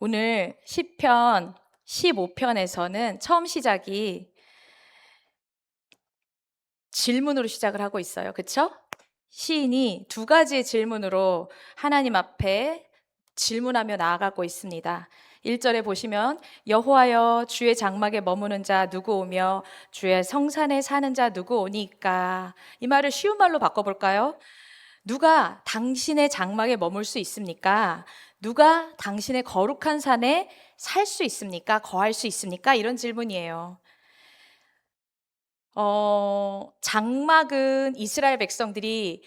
오늘 시편 15편에서는 처음 시작이 질문으로 시작을 하고 있어요. 그쵸? 시인이 두 가지의 질문으로 하나님 앞에 질문하며 나아가고 있습니다. 1절에 보시면 여호와여 주의 장막에 머무는 자 누구 오며 주의 성산에 사는 자 누구 오니까. 이 말을 쉬운 말로 바꿔볼까요? 누가 당신의 장막에 머물 수 있습니까? 누가 당신의 거룩한 산에 살 수 있습니까? 거할 수 있습니까? 이런 질문이에요. 장막은 이스라엘 백성들이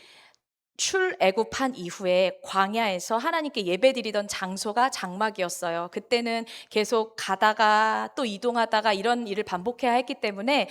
출애굽한 이후에 광야에서 하나님께 예배드리던 장소가 장막이었어요. 그때는 계속 가다가 또 이동하다가 이런 일을 반복해야 했기 때문에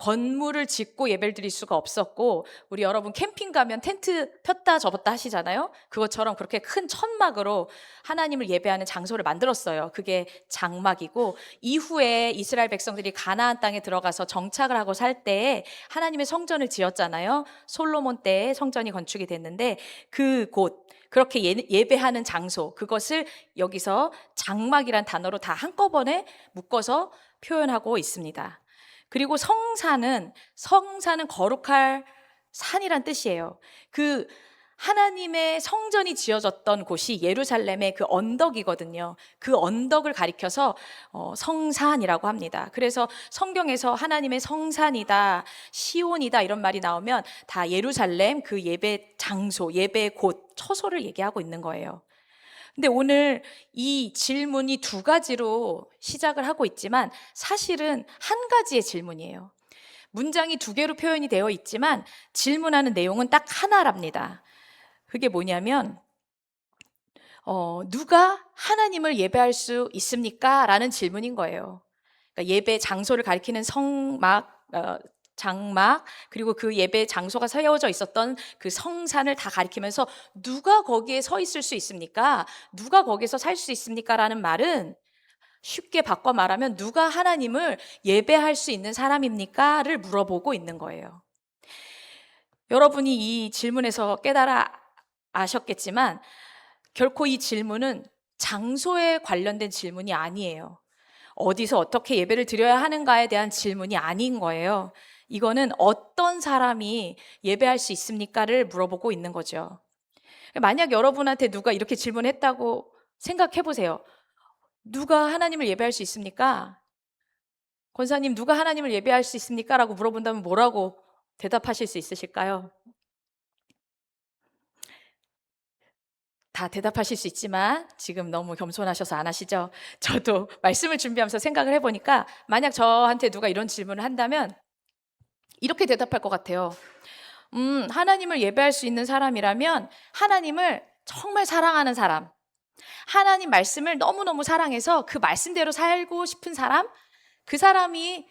건물을 짓고 예배를 드릴 수가 없었고, 우리 여러분 캠핑 가면 텐트 폈다 접었다 하시잖아요. 그것처럼 그렇게 큰 천막으로 하나님을 예배하는 장소를 만들었어요. 그게 장막이고, 이후에 이스라엘 백성들이 가나안 땅에 들어가서 정착을 하고 살 때에 하나님의 성전을 지었잖아요. 솔로몬 때에 성전이 건축이 됐는데 그곳, 그렇게 예배하는 장소, 그것을 여기서 장막이란 단어로 다 한꺼번에 묶어서 표현하고 있습니다. 그리고 성산은 거룩할 산이란 뜻이에요. 그 하나님의 성전이 지어졌던 곳이 예루살렘의 그 언덕이거든요. 그 언덕을 가리켜서 성산이라고 합니다. 그래서 성경에서 하나님의 성산이다, 시온이다 이런 말이 나오면 다 예루살렘 그 예배 장소, 예배 곳, 처소를 얘기하고 있는 거예요. 근데 오늘 이 질문이 두 가지로 시작을 하고 있지만 사실은 한 가지의 질문이에요. 문장이 두 개로 표현이 되어 있지만 질문하는 내용은 딱 하나랍니다. 그게 뭐냐면 누가 하나님을 예배할 수 있습니까? 라는 질문인 거예요. 그러니까 예배 장소를 가리키는 장막, 그리고 그 예배 장소가 세워져 있었던 그 성산을 다 가리키면서 누가 거기에 서 있을 수 있습니까? 누가 거기서 살 수 있습니까? 라는 말은 쉽게 바꿔 말하면 누가 하나님을 예배할 수 있는 사람입니까?를 물어보고 있는 거예요. 여러분이 이 질문에서 깨달아 아셨겠지만 결코 이 질문은 장소에 관련된 질문이 아니에요. 어디서 어떻게 예배를 드려야 하는가에 대한 질문이 아닌 거예요. 이거는 어떤 사람이 예배할 수 있습니까를 물어보고 있는 거죠. 만약 여러분한테 누가 이렇게 질문했다고 생각해 보세요. 누가 하나님을 예배할 수 있습니까? 권사님, 누가 하나님을 예배할 수 있습니까? 라고 물어본다면 뭐라고 대답하실 수 있으실까요? 다 대답하실 수 있지만 지금 너무 겸손하셔서 안 하시죠? 저도 말씀을 준비하면서 생각을 해보니까 만약 저한테 누가 이런 질문을 한다면 이렇게 대답할 것 같아요. 하나님을 예배할 수 있는 사람이라면 하나님을 정말 사랑하는 사람, 하나님 말씀을 너무너무 사랑해서 그 말씀대로 살고 싶은 사람, 그 사람이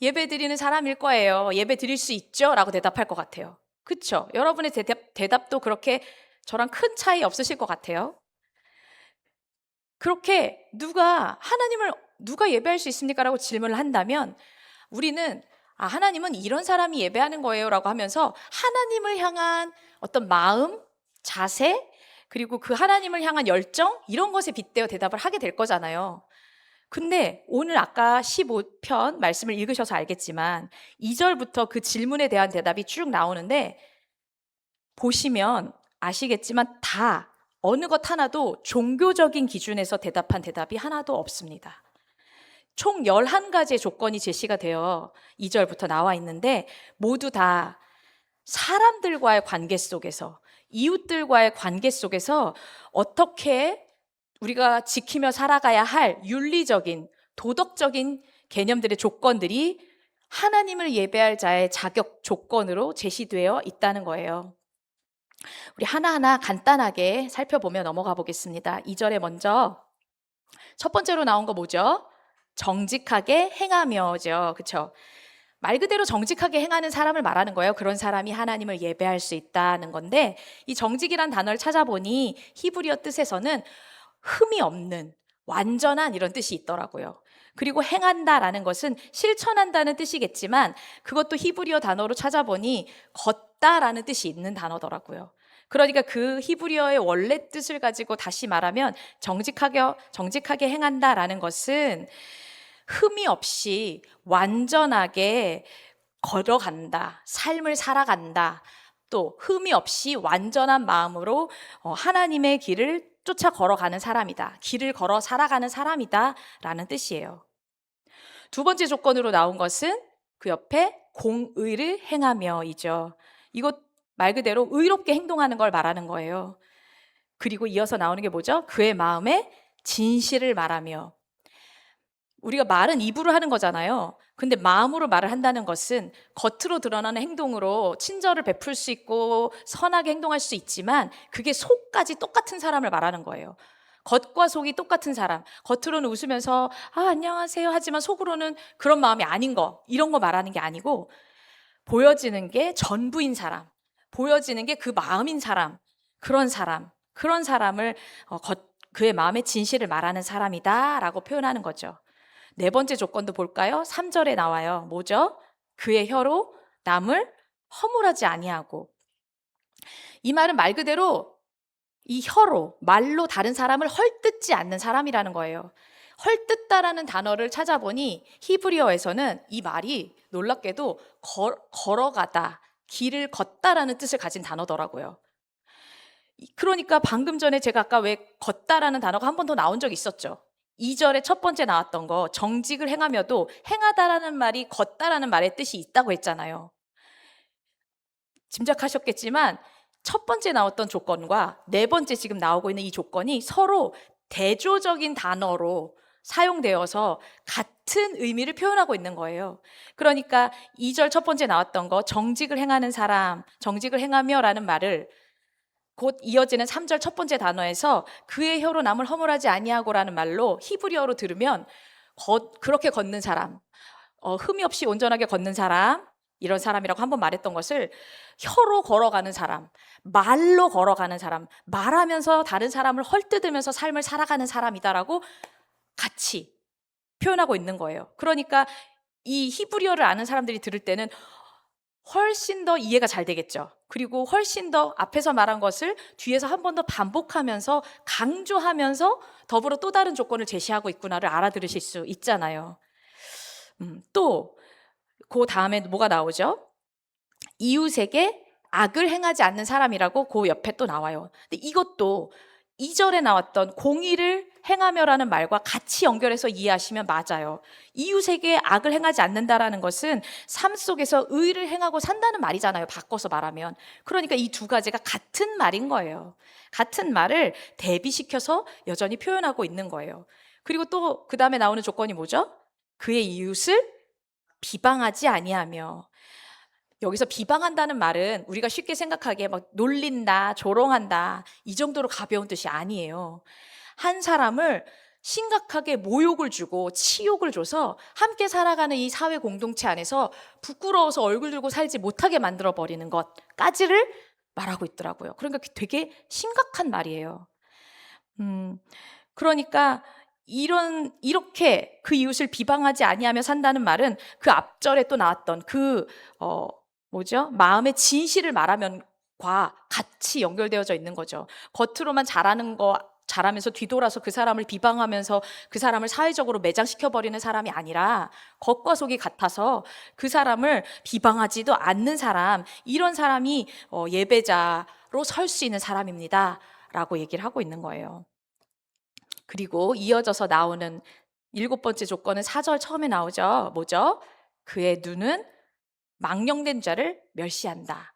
예배 드리는 사람일 거예요. 예배 드릴 수 있죠? 라고 대답할 것 같아요. 그쵸? 여러분의 대답도 그렇게 저랑 큰 차이 없으실 것 같아요. 그렇게 누가 예배할 수 있습니까? 라고 질문을 한다면 우리는 하나님은 이런 사람이 예배하는 거예요 라고 하면서 하나님을 향한 어떤 마음, 자세, 그리고 그 하나님을 향한 열정 이런 것에 빗대어 대답을 하게 될 거잖아요. 근데 오늘 아까 15편 말씀을 읽으셔서 알겠지만 2절부터 그 질문에 대한 대답이 쭉 나오는데 보시면 아시겠지만 다 어느 것 하나도 종교적인 기준에서 대답한 대답이 하나도 없습니다. 총 11가지의 조건이 제시가 되어 2절부터 나와 있는데 모두 다 사람들과의 관계 속에서, 이웃들과의 관계 속에서 어떻게 우리가 지키며 살아가야 할 윤리적인, 도덕적인 개념들의 조건들이 하나님을 예배할 자의 자격 조건으로 제시되어 있다는 거예요. 우리 하나하나 간단하게 살펴보며 넘어가 보겠습니다. 2절에 먼저 첫 번째로 나온 거 뭐죠? 정직하게 행하며죠. 그렇죠? 말 그대로 정직하게 행하는 사람을 말하는 거예요. 그런 사람이 하나님을 예배할 수 있다는 건데 이 정직이란 단어를 찾아보니 히브리어 뜻에서는 흠이 없는, 완전한 이런 뜻이 있더라고요. 그리고 행한다라는 것은 실천한다는 뜻이겠지만 그것도 히브리어 단어로 찾아보니 걷다라는 뜻이 있는 단어더라고요. 그러니까 그 히브리어의 원래 뜻을 가지고 다시 말하면 정직하게 행한다라는 것은 흠이 없이 완전하게 걸어간다, 삶을 살아간다, 또 흠이 없이 완전한 마음으로 하나님의 길을 쫓아 걸어가는 사람이다, 길을 걸어 살아가는 사람이다 라는 뜻이에요. 두 번째 조건으로 나온 것은 그 옆에 공의를 행하며이죠. 이것 말 그대로 의롭게 행동하는 걸 말하는 거예요. 그리고 이어서 나오는 게 뭐죠? 그의 마음에 진실을 말하며. 우리가 말은 입으로 하는 거잖아요. 근데 마음으로 말을 한다는 것은 겉으로 드러나는 행동으로 친절을 베풀 수 있고 선하게 행동할 수 있지만 그게 속까지 똑같은 사람을 말하는 거예요. 겉과 속이 똑같은 사람, 겉으로는 웃으면서 안녕하세요 하지만 속으로는 그런 마음이 아닌 거, 이런 거 말하는 게 아니고 보여지는 게 전부인 사람, 보여지는 게 그 마음인 사람, 그런 사람을 그의 마음의 진실을 말하는 사람이다 라고 표현하는 거죠. 네 번째 조건도 볼까요? 3절에 나와요. 뭐죠? 그의 혀로 남을 허물하지 아니하고. 이 말은 말 그대로 이 혀로, 말로 다른 사람을 헐뜯지 않는 사람이라는 거예요. 헐뜯다라는 단어를 찾아보니 히브리어에서는 이 말이 놀랍게도 걸어가다, 길을 걷다라는 뜻을 가진 단어더라고요. 그러니까 방금 전에 제가 아까 왜 걷다라는 단어가 한 번 더 나온 적이 있었죠. 2절에 첫 번째 나왔던 거, 정직을 행하며도 행하다라는 말이 걷다라는 말의 뜻이 있다고 했잖아요. 짐작하셨겠지만 첫 번째 나왔던 조건과 네 번째 지금 나오고 있는 이 조건이 서로 대조적인 단어로 사용되어서 같은 의미를 표현하고 있는 거예요. 그러니까 2절 첫 번째 나왔던 거, 정직을 행하는 사람, 정직을 행하며 라는 말을 곧 이어지는 3절 첫 번째 단어에서 그의 혀로 남을 허물하지 아니하고라는 말로 히브리어로 들으면 그렇게 걷는 사람, 흠이 없이 온전하게 걷는 사람, 이런 사람이라고 한번 말했던 것을 혀로 걸어가는 사람, 말로 걸어가는 사람, 말하면서 다른 사람을 헐뜯으면서 삶을 살아가는 사람이다라고 같이 표현하고 있는 거예요. 그러니까 이 히브리어를 아는 사람들이 들을 때는 훨씬 더 이해가 잘 되겠죠. 그리고 훨씬 더 앞에서 말한 것을 뒤에서 한 번 더 반복하면서 강조하면서 더불어 또 다른 조건을 제시하고 있구나를 알아들으실 수 있잖아요. 또 그 다음에 뭐가 나오죠? 이웃에게 악을 행하지 않는 사람이라고 그 옆에 또 나와요. 근데 이것도 2절에 나왔던 공의를 행하며라는 말과 같이 연결해서 이해하시면 맞아요. 이웃에게 악을 행하지 않는다라는 것은 삶 속에서 의를 행하고 산다는 말이잖아요. 바꿔서 말하면. 그러니까 이 두 가지가 같은 말인 거예요. 같은 말을 대비시켜서 여전히 표현하고 있는 거예요. 그리고 또 그 다음에 나오는 조건이 뭐죠? 그의 이웃을 비방하지 아니하며. 여기서 비방한다는 말은 우리가 쉽게 생각하기에 막 놀린다, 조롱한다 이 정도로 가벼운 뜻이 아니에요. 한 사람을 심각하게 모욕을 주고 치욕을 줘서 함께 살아가는 이 사회 공동체 안에서 부끄러워서 얼굴 들고 살지 못하게 만들어 버리는 것까지를 말하고 있더라고요. 그러니까 되게 심각한 말이에요. 그러니까 이렇게 그 이웃을 비방하지 아니하며 산다는 말은 그 앞절에 또 나왔던 마음의 진실을 말하면과 같이 연결되어져 있는 거죠. 겉으로만 잘하면서 뒤돌아서 그 사람을 비방하면서 그 사람을 사회적으로 매장시켜버리는 사람이 아니라 겉과 속이 같아서 그 사람을 비방하지도 않는 사람, 이런 사람이 예배자로 설 수 있는 사람입니다 라고 얘기를 하고 있는 거예요. 그리고 이어져서 나오는 7번째 조건은 4절 처음에 나오죠. 뭐죠? 그의 눈은 망령된 자를 멸시한다.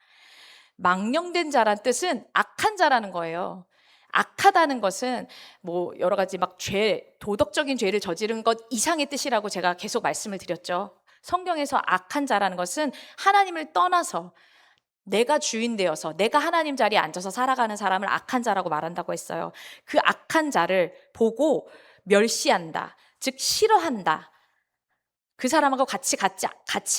망령된 자란 뜻은 악한 자라는 거예요. 악하다는 것은 여러 가지 도덕적인 죄를 저지른 것 이상의 뜻이라고 제가 계속 말씀을 드렸죠. 성경에서 악한 자라는 것은 하나님을 떠나서 내가 주인 되어서 내가 하나님 자리에 앉아서 살아가는 사람을 악한 자라고 말한다고 했어요. 그 악한 자를 보고 멸시한다. 즉 싫어한다. 그 사람하고 같이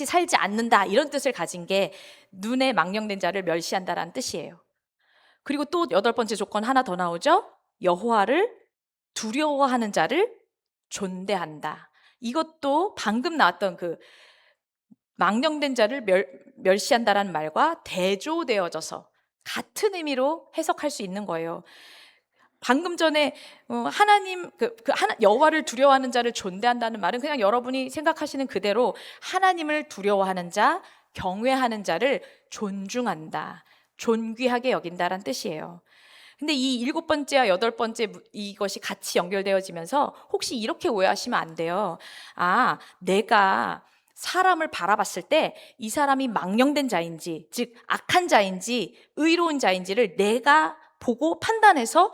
살지 않는다. 이런 뜻을 가진 게 눈에 망령된 자를 멸시한다라는 뜻이에요. 그리고 또 8번째 조건 하나 더 나오죠. 여호와를 두려워하는 자를 존대한다. 이것도 방금 나왔던 그 망령된 자를 멸시한다라는 말과 대조되어져서 같은 의미로 해석할 수 있는 거예요. 방금 전에 하나님 여호와를 두려워하는 자를 존대한다는 말은 그냥 여러분이 생각하시는 그대로 하나님을 두려워하는 자, 경외하는 자를 존중한다, 존귀하게 여긴다란 뜻이에요. 근데 이 7번째와 8번째 이것이 같이 연결되어지면서 혹시 이렇게 오해하시면 안 돼요. 아, 내가 사람을 바라봤을 때 이 사람이 망령된 자인지, 즉 악한 자인지 의로운 자인지를 내가 보고 판단해서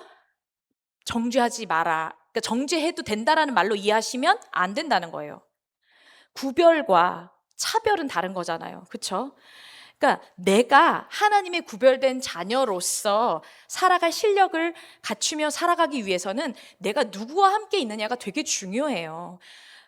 정죄하지 마라, 그러니까 정죄해도 된다라는 말로 이해하시면 안 된다는 거예요. 구별과 차별은 다른 거잖아요. 그렇죠? 그러니까 내가 하나님의 구별된 자녀로서 살아갈 실력을 갖추며 살아가기 위해서는 내가 누구와 함께 있느냐가 되게 중요해요.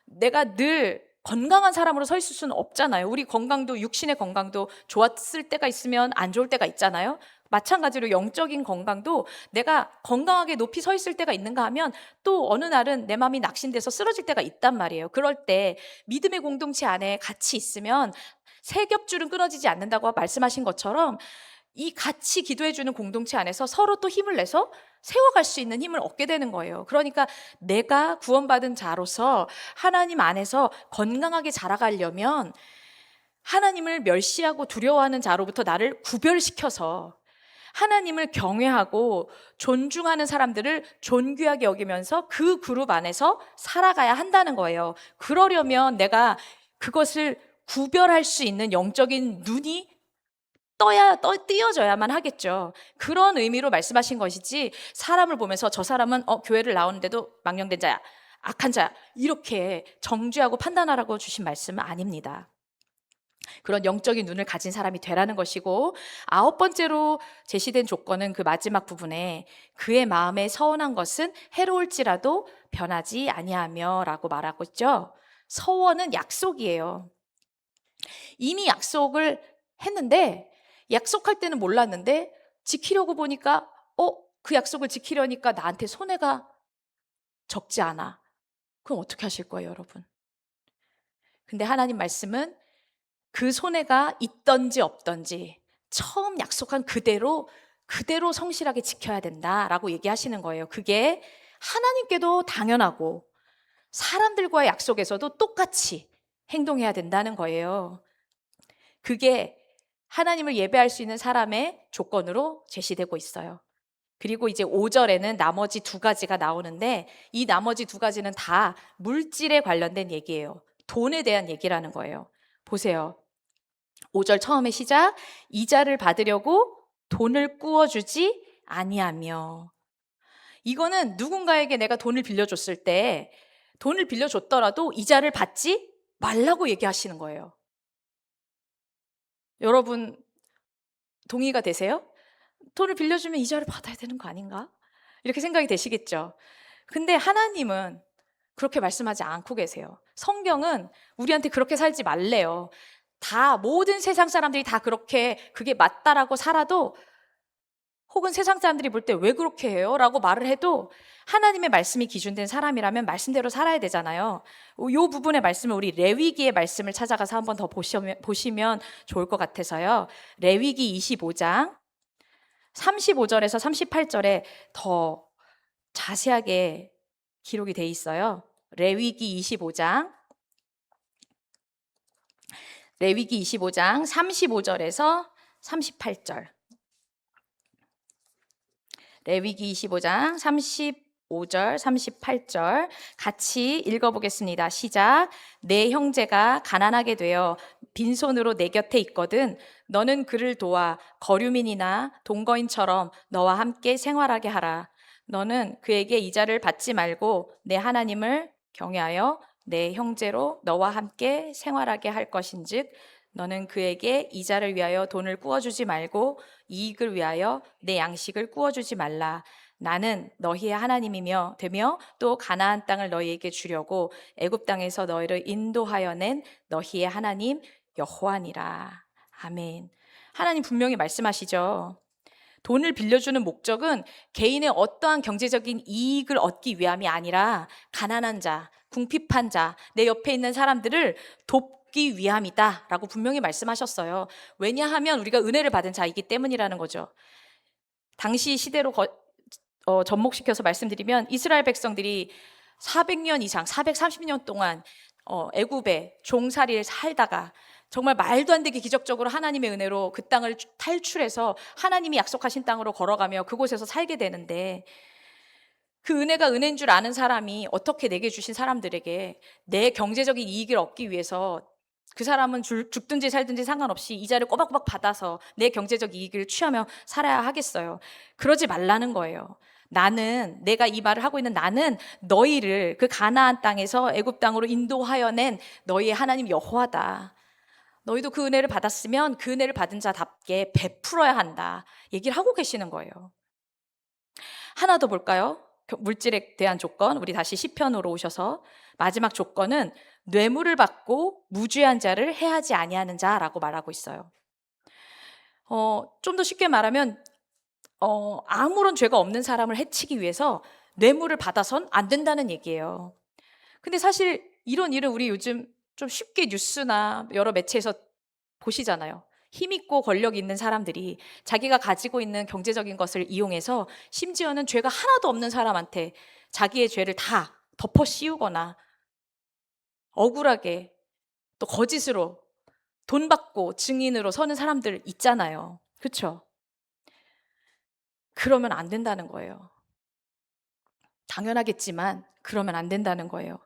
내가 늘 건강한 사람으로 서 있을 수는 없잖아요. 우리 건강도, 육신의 건강도 좋았을 때가 있으면 안 좋을 때가 있잖아요. 마찬가지로 영적인 건강도 내가 건강하게 높이 서 있을 때가 있는가 하면 또 어느 날은 내 마음이 낙심돼서 쓰러질 때가 있단 말이에요. 그럴 때 믿음의 공동체 안에 같이 있으면 세 겹줄은 끊어지지 않는다고 말씀하신 것처럼 이 같이 기도해주는 공동체 안에서 서로 또 힘을 내서 세워갈 수 있는 힘을 얻게 되는 거예요. 그러니까 내가 구원받은 자로서 하나님 안에서 건강하게 자라가려면 하나님을 멸시하고 두려워하는 자로부터 나를 구별시켜서 하나님을 경외하고 존중하는 사람들을 존귀하게 여기면서 그 그룹 안에서 살아가야 한다는 거예요. 그러려면 내가 그것을 구별할 수 있는 영적인 눈이 띄어져야만 하겠죠. 그런 의미로 말씀하신 것이지 사람을 보면서 저 사람은 교회를 나오는데도 망령된 자야, 악한 자야, 이렇게 정죄하고 판단하라고 주신 말씀은 아닙니다. 그런 영적인 눈을 가진 사람이 되라는 것이고, 9번째로 제시된 조건은 그 마지막 부분에 그의 마음에 서운한 것은 해로울지라도 변하지 아니하며 라고 말하고 있죠. 서원은 약속이에요. 이미 약속을 했는데 약속할 때는 몰랐는데 지키려고 보니까 그 약속을 지키려니까 나한테 손해가 적지 않아. 그럼 어떻게 하실 거예요, 여러분? 근데 하나님 말씀은 그 손해가 있던지 없던지 처음 약속한 그대로 성실하게 지켜야 된다라고 얘기하시는 거예요. 그게 하나님께도 당연하고 사람들과의 약속에서도 똑같이 행동해야 된다는 거예요. 그게 하나님을 예배할 수 있는 사람의 조건으로 제시되고 있어요. 그리고 이제 5절에는 나머지 2가지가 나오는데 이 나머지 2가지는 다 물질에 관련된 얘기예요. 돈에 대한 얘기라는 거예요. 보세요. 5절 처음에 시작. 이자를 받으려고 돈을 꾸어주지 아니하며. 이거는 누군가에게 내가 돈을 빌려줬을 때 돈을 빌려줬더라도 이자를 받지 말라고 얘기하시는 거예요. 여러분 동의가 되세요? 돈을 빌려주면 이자를 받아야 되는 거 아닌가? 이렇게 생각이 되시겠죠. 근데 하나님은 그렇게 말씀하지 않고 계세요. 성경은 우리한테 그렇게 살지 말래요. 다 모든 세상 사람들이 다 그렇게 그게 맞다라고 살아도, 혹은 세상 사람들이 볼 때 왜 그렇게 해요? 라고 말을 해도 하나님의 말씀이 기준된 사람이라면 말씀대로 살아야 되잖아요. 이 부분의 말씀을 우리 레위기의 말씀을 찾아가서 한번 더 보시면 좋을 것 같아서요. 레위기 25장 35절에서 38절에 더 자세하게 기록이 돼 있어요. 레위기 25장 35장 35절에서 38절. 레위기 25장 35절 38절 같이 읽어보겠습니다. 시작. 내 형제가 가난하게 되어 빈손으로 내 곁에 있거든 너는 그를 도와 거류민이나 동거인처럼 너와 함께 생활하게 하라. 너는 그에게 이자를 받지 말고 내 하나님을 경외하여 내 형제로 너와 함께 생활하게 할 것인즉 너는 그에게 이자를 위하여 돈을 꾸어주지 말고 이익을 위하여 내 양식을 꾸어주지 말라. 나는 너희의 하나님이며 되며 또 가나안 땅을 너희에게 주려고 애굽 땅에서 너희를 인도하여 낸 너희의 하나님 여호와니라. 아멘. 하나님 분명히 말씀하시죠. 돈을 빌려주는 목적은 개인의 어떠한 경제적인 이익을 얻기 위함이 아니라 가난한 자, 궁핍한 자, 내 옆에 있는 사람들을 얻기 위함이다라고 분명히 말씀하셨어요. 왜냐하면 우리가 은혜를 받은 자이기 때문이라는 거죠. 당시 시대로 접목시켜서 말씀드리면 이스라엘 백성들이 400년 이상, 430년 동안 애굽에 종살이를 살다가 정말 말도 안 되게 기적적으로 하나님의 은혜로 그 땅을 탈출해서 하나님이 약속하신 땅으로 걸어가며 그곳에서 살게 되는데, 그 은혜가 은혜인 줄 아는 사람이 어떻게 내게 주신 사람들에게 내 경제적인 이익을 얻기 위해서 그 사람은 죽든지 살든지 상관없이 이자를 꼬박꼬박 받아서 내 경제적 이익을 취하며 살아야 하겠어요? 그러지 말라는 거예요. 내가 이 말을 하고 있는 나는 너희를 그 가나안 땅에서 애굽 땅으로 인도하여 낸 너희의 하나님 여호와다. 너희도 그 은혜를 받았으면 그 은혜를 받은 자답게 베풀어야 한다. 얘기를 하고 계시는 거예요. 하나 더 볼까요? 물질에 대한 조건, 우리 다시 시편으로 오셔서 마지막 조건은 뇌물을 받고 무죄한 자를 해하지 아니하는 자라고 말하고 있어요. 좀 더 쉽게 말하면 아무런 죄가 없는 사람을 해치기 위해서 뇌물을 받아선 안 된다는 얘기예요. 근데 사실 이런 일은 우리 요즘 좀 쉽게 뉴스나 여러 매체에서 보시잖아요. 힘있고 권력 있는 사람들이 자기가 가지고 있는 경제적인 것을 이용해서 심지어는 죄가 하나도 없는 사람한테 자기의 죄를 다 덮어 씌우거나 억울하게 또 거짓으로 돈 받고 증인으로 서는 사람들 있잖아요. 그렇죠? 그러면 안 된다는 거예요. 당연하겠지만 그러면 안 된다는 거예요.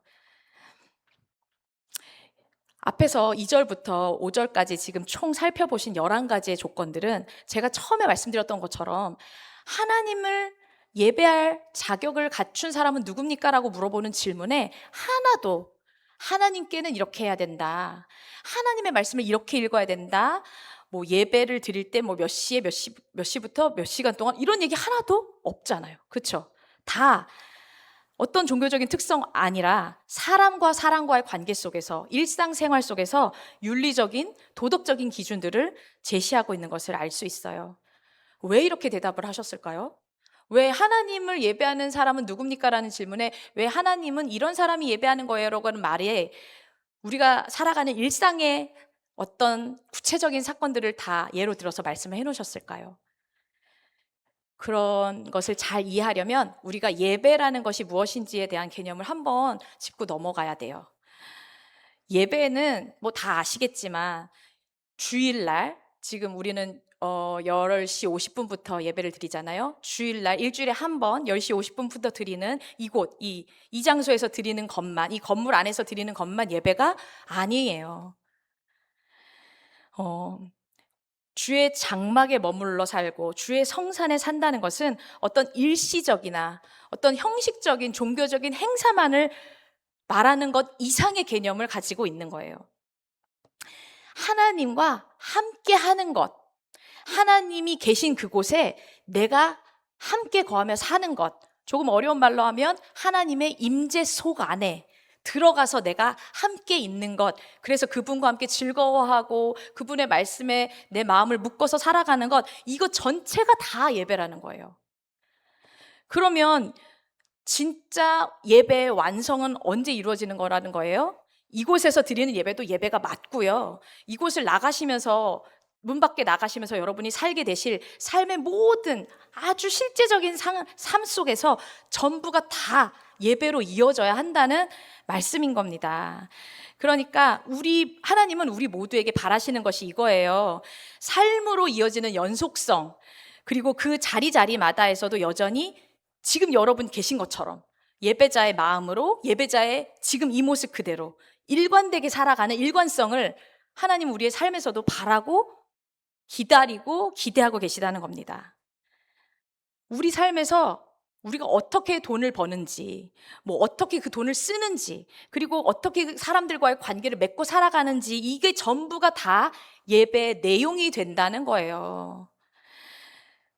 앞에서 2절부터 5절까지 지금 총 살펴보신 11가지의 조건들은 제가 처음에 말씀드렸던 것처럼 하나님을 예배할 자격을 갖춘 사람은 누굽니까? 라고 물어보는 질문에 하나도 하나님께는 이렇게 해야 된다, 하나님의 말씀을 이렇게 읽어야 된다, 뭐 예배를 드릴 때 뭐 몇 시에 몇 시부터 몇 시간 동안 이런 얘기 하나도 없잖아요. 그렇죠? 다 어떤 종교적인 특성 아니라 사람과 사람과의 관계 속에서, 일상생활 속에서 윤리적인 도덕적인 기준들을 제시하고 있는 것을 알 수 있어요. 왜 이렇게 대답을 하셨을까요? 왜 하나님을 예배하는 사람은 누굽니까? 라는 질문에 왜 하나님은 이런 사람이 예배하는 거예요? 라고 하는 말에 우리가 살아가는 일상의 어떤 구체적인 사건들을 다 예로 들어서 말씀을 해놓으셨을까요? 그런 것을 잘 이해하려면 우리가 예배라는 것이 무엇인지에 대한 개념을 한번 짚고 넘어가야 돼요. 예배는 뭐 다 아시겠지만 주일날, 지금 우리는 10시 50분부터 예배를 드리잖아요. 주일날 일주일에 한 번 10시 50분부터 드리는 이곳, 이 장소에서 드리는 것만, 이 건물 안에서 드리는 것만 예배가 아니에요. 주의 장막에 머물러 살고 주의 성산에 산다는 것은 어떤 일시적이나 어떤 형식적인 종교적인 행사만을 말하는 것 이상의 개념을 가지고 있는 거예요. 하나님과 함께 하는 것, 하나님이 계신 그곳에 내가 함께 거하며 사는 것, 조금 어려운 말로 하면 하나님의 임재 속 안에 들어가서 내가 함께 있는 것, 그래서 그분과 함께 즐거워하고 그분의 말씀에 내 마음을 묶어서 살아가는 것, 이거 전체가 다 예배라는 거예요. 그러면 진짜 예배의 완성은 언제 이루어지는 거라는 거예요? 이곳에서 드리는 예배도 예배가 맞고요. 이곳을 나가시면서, 문 밖에 나가시면서 여러분이 살게 되실 삶의 모든 아주 실제적인 삶 속에서 전부가 다 예배로 이어져야 한다는 말씀인 겁니다. 그러니까 하나님은 우리 모두에게 바라시는 것이 이거예요. 삶으로 이어지는 연속성, 그리고 그 자리마다에서도 여전히 지금 여러분 계신 것처럼 예배자의 마음으로, 예배자의 지금 이 모습 그대로 일관되게 살아가는 일관성을 하나님 우리의 삶에서도 바라고 기다리고 기대하고 계시다는 겁니다. 우리 삶에서 우리가 어떻게 돈을 버는지, 뭐 어떻게 그 돈을 쓰는지, 그리고 어떻게 사람들과의 관계를 맺고 살아가는지, 이게 전부가 다 예배의 내용이 된다는 거예요.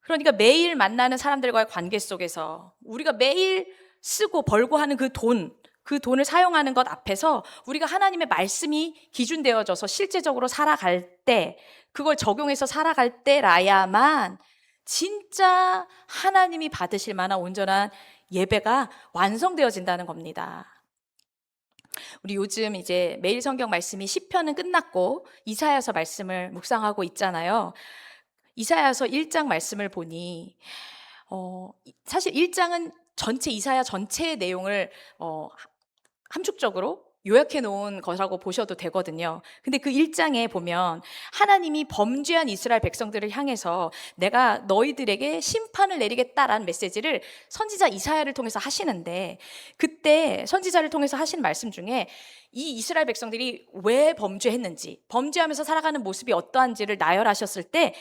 그러니까 매일 만나는 사람들과의 관계 속에서 우리가 매일 쓰고 벌고 하는 그 돈을 사용하는 것 앞에서 우리가 하나님의 말씀이 기준되어져서 실제적으로 살아갈 때, 그걸 적용해서 살아갈 때라야만 진짜 하나님이 받으실 만한 온전한 예배가 완성되어진다는 겁니다. 우리 요즘 이제 매일 성경 말씀이 시편은 끝났고 이사야서 말씀을 묵상하고 있잖아요. 이사야서 1장 말씀을 보니 사실 1장은 전체 이사야 전체의 내용을 함축적으로 요약해 놓은 것이라고 보셔도 되거든요. 근데 그 1장에 보면 하나님이 범죄한 이스라엘 백성들을 향해서 내가 너희들에게 심판을 내리겠다라는 메시지를 선지자 이사야를 통해서 하시는데, 그때 선지자를 통해서 하신 말씀 중에 이 이스라엘 백성들이 왜 범죄했는지, 범죄하면서 살아가는 모습이 어떠한지를 나열하셨을 때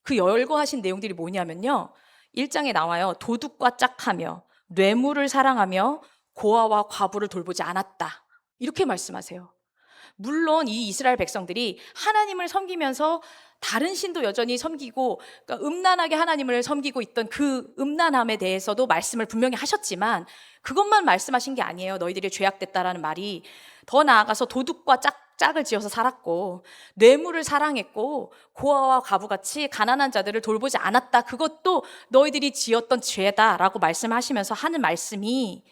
그 열거하신 내용들이 뭐냐면요, 1장에 나와요. 도둑과 짝하며 뇌물을 사랑하며 고아와 과부를 돌보지 않았다, 이렇게 말씀하세요. 물론 이 이스라엘 백성들이 하나님을 섬기면서 다른 신도 여전히 섬기고, 그러니까 음란하게 하나님을 섬기고 있던 그 음란함에 대해서도 말씀을 분명히 하셨지만 그것만 말씀하신 게 아니에요. 너희들이 죄악됐다라는 말이 더 나아가서 도둑과 짝을 지어서 살았고 뇌물을 사랑했고 고아와 과부같이 가난한 자들을 돌보지 않았다, 그것도 너희들이 지었던 죄다라고 말씀하시면서 하는 말씀이,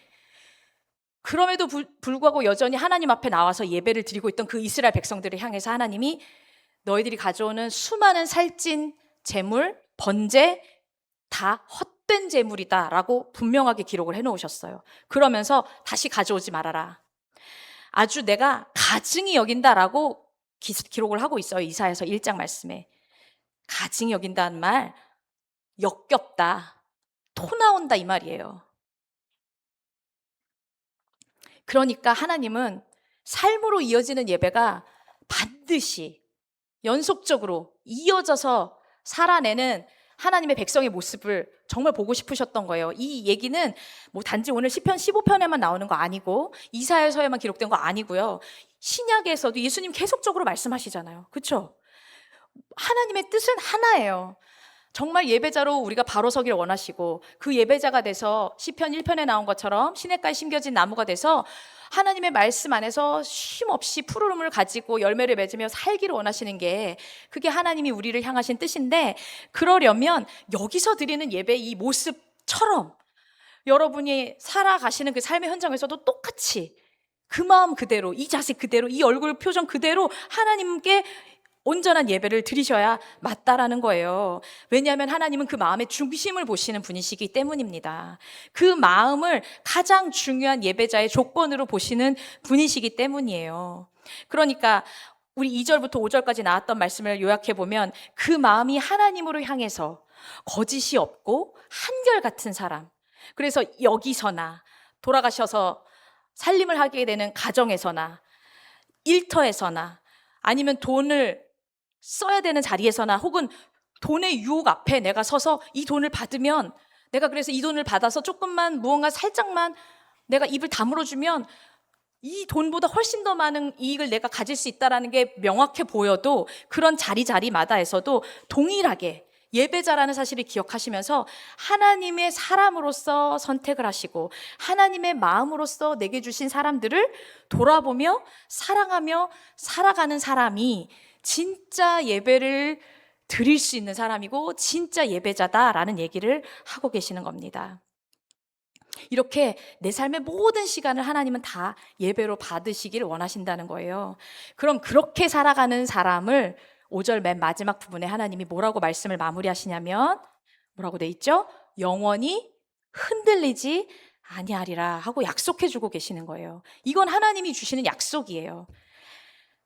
그럼에도 불구하고 여전히 하나님 앞에 나와서 예배를 드리고 있던 그 이스라엘 백성들을 향해서 하나님이 너희들이 가져오는 수많은 살찐 재물, 번제 다 헛된 재물이다 라고 분명하게 기록을 해놓으셨어요. 그러면서 다시 가져오지 말아라, 아주 내가 가증히 여긴다라고 기록을 하고 있어요. 이사야서 1장 말씀에. 가증히 여긴다는 말, 역겹다, 토 나온다, 이 말이에요. 그러니까 하나님은 삶으로 이어지는 예배가 반드시 연속적으로 이어져서 살아내는 하나님의 백성의 모습을 정말 보고 싶으셨던 거예요. 이 얘기는 뭐 단지 오늘 시편 15편에만 나오는 거 아니고 이사야서에만 기록된 거 아니고요. 신약에서도 예수님 계속적으로 말씀하시잖아요. 그렇죠? 하나님의 뜻은 하나예요. 정말 예배자로 우리가 바로 서기를 원하시고 그 예배자가 돼서 시편 1편에 나온 것처럼 시냇가에 심겨진 나무가 돼서 하나님의 말씀 안에서 쉼없이 푸르름을 가지고 열매를 맺으며 살기를 원하시는 게, 그게 하나님이 우리를 향하신 뜻인데, 그러려면 여기서 드리는 예배 이 모습처럼 여러분이 살아가시는 그 삶의 현장에서도 똑같이 그 마음 그대로, 이 자세 그대로, 이 얼굴 표정 그대로 하나님께 온전한 예배를 드리셔야 맞다라는 거예요. 왜냐하면 하나님은 그 마음의 중심을 보시는 분이시기 때문입니다. 그 마음을 가장 중요한 예배자의 조건으로 보시는 분이시기 때문이에요. 그러니까 우리 2절부터 5절까지 나왔던 말씀을 요약해보면 그 마음이 하나님으로 향해서 거짓이 없고 한결같은 사람, 그래서 여기서나 돌아가셔서 살림을 하게 되는 가정에서나 일터에서나 아니면 돈을 써야 되는 자리에서나 혹은 돈의 유혹 앞에 내가 서서 이 돈을 받으면, 내가 그래서 이 돈을 받아서 조금만 무언가 살짝만 내가 입을 다물어주면 이 돈보다 훨씬 더 많은 이익을 내가 가질 수 있다는 게 명확해 보여도 그런 자리마다에서도 동일하게 예배자라는 사실을 기억하시면서 하나님의 사람으로서 선택을 하시고 하나님의 마음으로서 내게 주신 사람들을 돌아보며 사랑하며 살아가는 사람이 진짜 예배를 드릴 수 있는 사람이고 진짜 예배자다라는 얘기를 하고 계시는 겁니다. 이렇게 내 삶의 모든 시간을 하나님은 다 예배로 받으시기를 원하신다는 거예요. 그럼 그렇게 살아가는 사람을 5절 맨 마지막 부분에 하나님이 뭐라고 말씀을 마무리하시냐면, 뭐라고 돼 있죠? 영원히 흔들리지 아니하리라 하고 약속해 주고 계시는 거예요. 이건 하나님이 주시는 약속이에요.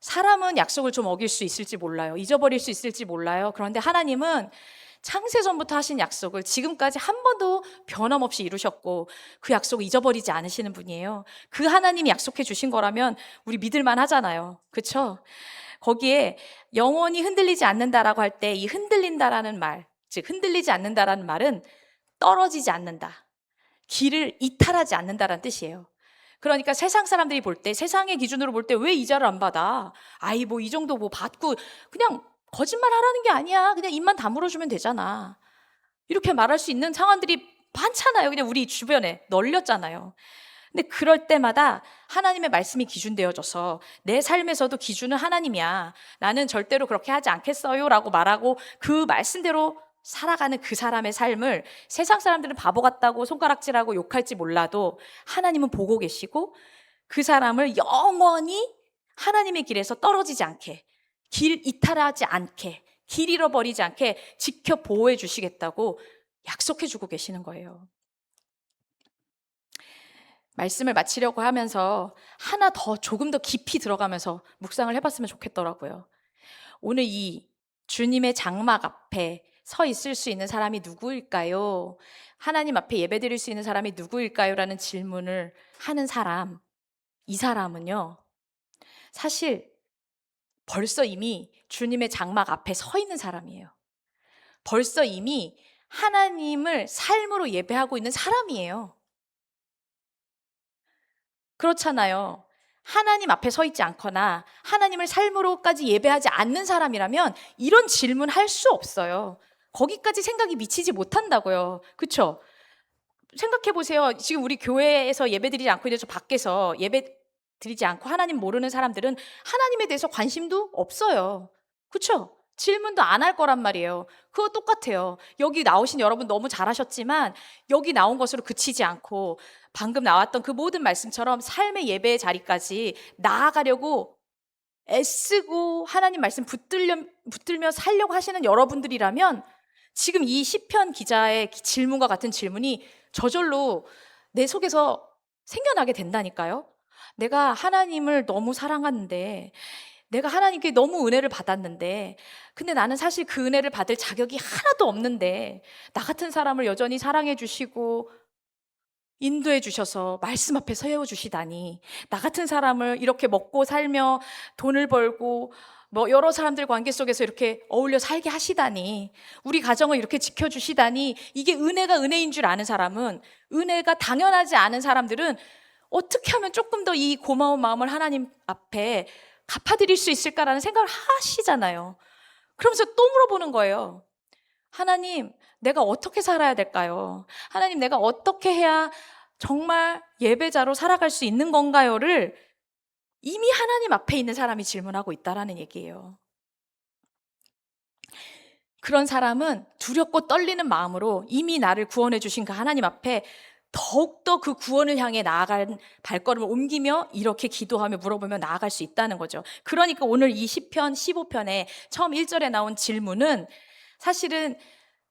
사람은 약속을 좀 어길 수 있을지 몰라요. 잊어버릴 수 있을지 몰라요. 그런데 하나님은 창세전부터 하신 약속을 지금까지 한 번도 변함없이 이루셨고 그 약속을 잊어버리지 않으시는 분이에요. 그 하나님이 약속해 주신 거라면 우리 믿을만 하잖아요. 그렇죠? 거기에 영원히 흔들리지 않는다라고 할 때 이 흔들린다라는 말, 즉 흔들리지 않는다라는 말은 떨어지지 않는다, 길을 이탈하지 않는다라는 뜻이에요. 그러니까 세상 사람들이 볼 때, 세상의 기준으로 볼 때 왜 이자를 안 받아? 아이 뭐 이 정도 뭐 받고 그냥 거짓말 하라는 게 아니야. 그냥 입만 다물어주면 되잖아. 이렇게 말할 수 있는 상황들이 많잖아요. 그냥 우리 주변에 널렸잖아요. 근데 그럴 때마다 하나님의 말씀이 기준되어져서 내 삶에서도 기준은 하나님이야, 나는 절대로 그렇게 하지 않겠어요 라고 말하고 그 말씀대로 살아가는 그 사람의 삶을 세상 사람들은 바보 같다고 손가락질하고 욕할지 몰라도 하나님은 보고 계시고 그 사람을 영원히 하나님의 길에서 떨어지지 않게, 길 이탈하지 않게, 길 잃어버리지 않게 지켜 보호해 주시겠다고 약속해 주고 계시는 거예요. 말씀을 마치려고 하면서 하나 더 조금 더 깊이 들어가면서 묵상을 해봤으면 좋겠더라고요. 오늘 이 주님의 장막 앞에 서 있을 수 있는 사람이 누구일까요? 하나님 앞에 예배드릴 수 있는 사람이 누구일까요? 라는 질문을 하는 사람, 이 사람은요, 사실 벌써 이미 주님의 장막 앞에 서 있는 사람이에요. 벌써 이미 하나님을 삶으로 예배하고 있는 사람이에요. 그렇잖아요. 하나님 앞에 서 있지 않거나 하나님을 삶으로까지 예배하지 않는 사람이라면 이런 질문 할 수 없어요. 거기까지 생각이 미치지 못한다고요. 그렇죠? 생각해 보세요. 지금 우리 교회에서 예배드리지 않고 이제 저 밖에서 예배드리지 않고 하나님 모르는 사람들은 하나님에 대해서 관심도 없어요. 그렇죠? 질문도 안 할 거란 말이에요. 그거 똑같아요. 여기 나오신 여러분 너무 잘하셨지만 여기 나온 것으로 그치지 않고 방금 나왔던 그 모든 말씀처럼 삶의 예배의 자리까지 나아가려고 애쓰고 하나님 말씀 붙들며 살려고 하시는 여러분들이라면 지금 이 시편 기자의 질문과 같은 질문이 저절로 내 속에서 생겨나게 된다니까요. 내가 하나님을 너무 사랑하는데, 내가 하나님께 너무 은혜를 받았는데, 근데 나는 사실 그 은혜를 받을 자격이 하나도 없는데, 나 같은 사람을 여전히 사랑해 주시고 인도해 주셔서 말씀 앞에 세워 주시다니, 나 같은 사람을 이렇게 먹고 살며 돈을 벌고 뭐 여러 사람들 관계 속에서 이렇게 어울려 살게 하시다니, 우리 가정을 이렇게 지켜주시다니, 이게 은혜가 은혜인 줄 아는 사람은, 은혜가 당연하지 않은 사람들은 어떻게 하면 조금 더 이 고마운 마음을 하나님 앞에 갚아드릴 수 있을까라는 생각을 하시잖아요. 그러면서 또 물어보는 거예요. 하나님, 내가 어떻게 살아야 될까요? 하나님, 내가 어떻게 해야 정말 예배자로 살아갈 수 있는 건가요?를 이미 하나님 앞에 있는 사람이 질문하고 있다라는 얘기예요. 그런 사람은 두렵고 떨리는 마음으로 이미 나를 구원해 주신 그 하나님 앞에 더욱더 그 구원을 향해 나아간 발걸음을 옮기며 이렇게 기도하며 물어보며 나아갈 수 있다는 거죠. 그러니까 오늘 이 시편 15편에 처음 1절에 나온 질문은 사실은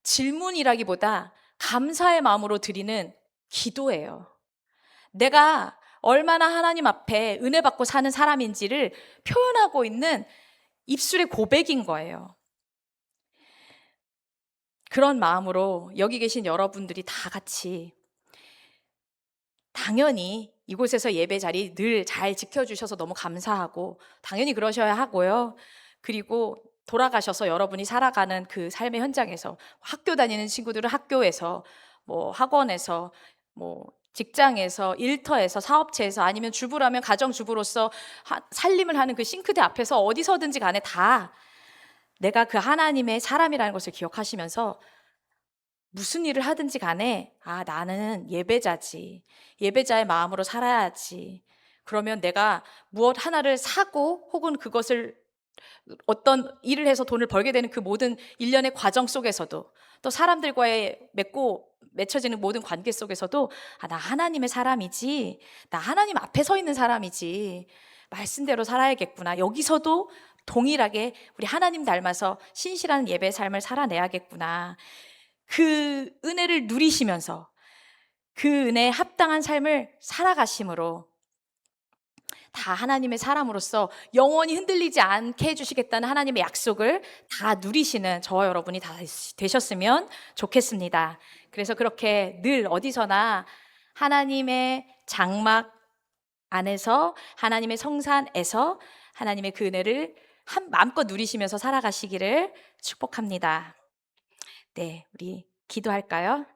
질문이라기보다 감사의 마음으로 드리는 기도예요. 내가 얼마나 하나님 앞에 은혜 받고 사는 사람인지를 표현하고 있는 입술의 고백인 거예요. 그런 마음으로 여기 계신 여러분들이 다 같이 당연히 이곳에서 예배 자리 늘 잘 지켜주셔서 너무 감사하고 당연히 그러셔야 하고요. 그리고 돌아가셔서 여러분이 살아가는 그 삶의 현장에서, 학교 다니는 친구들은 학교에서, 뭐 학원에서, 뭐 직장에서, 일터에서, 사업체에서, 아니면 주부라면 가정주부로서 살림을 하는 그 싱크대 앞에서 어디서든지 간에 다 내가 그 하나님의 사람이라는 것을 기억하시면서 무슨 일을 하든지 간에, 아, 나는 예배자지, 예배자의 마음으로 살아야지. 그러면 내가 무엇 하나를 사고 혹은 그것을 어떤 일을 해서 돈을 벌게 되는 그 모든 일련의 과정 속에서도, 또 사람들과의 맺혀지는 모든 관계 속에서도, 아, 나 하나님의 사람이지, 나 하나님 앞에 서 있는 사람이지, 말씀대로 살아야겠구나, 여기서도 동일하게 우리 하나님 닮아서 신실한 예배 삶을 살아내야겠구나, 그 은혜를 누리시면서 그 은혜에 합당한 삶을 살아가심으로 다 하나님의 사람으로서 영원히 흔들리지 않게 해주시겠다는 하나님의 약속을 다 누리시는 저와 여러분이 다 되셨으면 좋겠습니다. 그래서 그렇게 늘 어디서나 하나님의 장막 안에서, 하나님의 성산에서 하나님의 그 은혜를 마음껏 누리시면서 살아가시기를 축복합니다. 네, 우리 기도할까요?